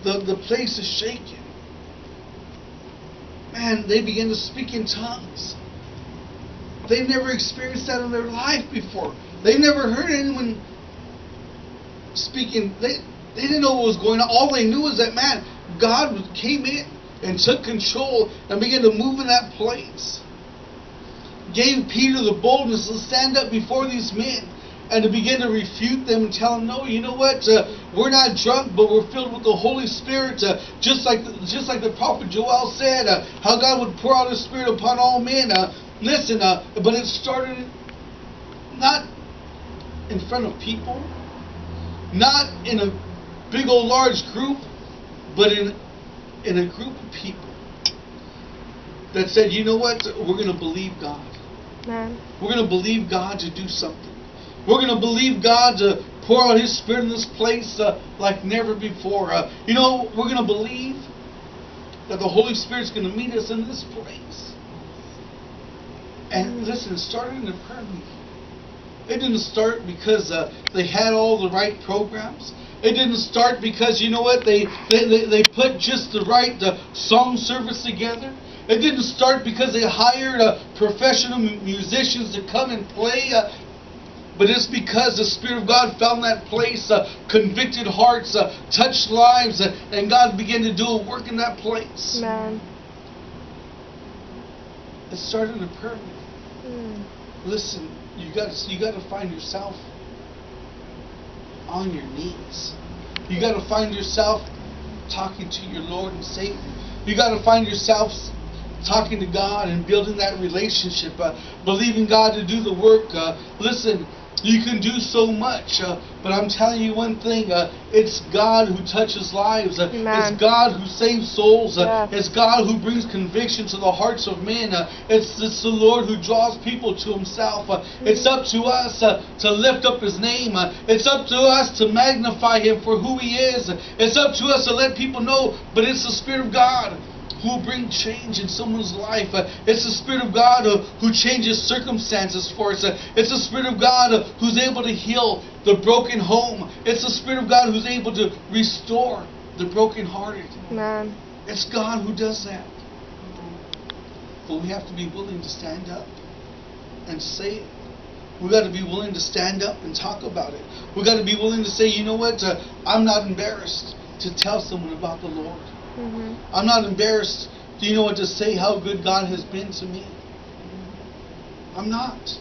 the place is shaken. Man, they begin to speak in tongues. They've never experienced that in their life before. They've never heard anyone speaking. They didn't know what was going on. All they knew was that, man, God came in and took control and began to move in that place. Gave Peter the boldness to stand up before these men and to begin to refute them and tell them, no, you know what? We're not drunk, but we're filled with the Holy Spirit. Just like the prophet Joel said, how God would pour out His Spirit upon all men. Listen, but it started not in front of people, not in a big old large group, but in a group of people that said, you know what? We're going to believe God. Man. We're going to believe God to do something. We're going to believe God to pour out His Spirit in this place like never before. We're going to believe that the Holy Spirit's going to meet us in this place. And listen, it started in a prayer meeting. It didn't start because they had all the right programs. It didn't start because, you know what, they put just the right song service together. It didn't start because they hired professional musicians to come and play. But it's because the Spirit of God found that place, convicted hearts, touched lives, and God began to do a work in that place. Man. It started in a prayer meeting. Listen, you got to find yourself on your knees. You got to find yourself talking to your Lord and Savior. You got to find yourself talking to God and building that relationship, believing God to do the work. Listen, you can do so much, but I'm telling you one thing, it's God who touches lives. It's God who saves souls. It's God who brings conviction to the hearts of men. It's the Lord who draws people to Himself. It's up to us to lift up His name. It's up to us to magnify Him for who He is. It's up to us to let people know, but it's the Spirit of God who will bring change in someone's life. It's the Spirit of God who changes circumstances for us. It's the Spirit of God who's able to heal the broken home. It's the Spirit of God who's able to restore the brokenhearted. Man. It's God who does that. But we have to be willing to stand up and say it. We got to be willing to stand up and talk about it. We got to be willing to say, you know what? I'm not embarrassed to tell someone about the Lord. I'm not embarrassed, to say how good God has been to me. I'm not.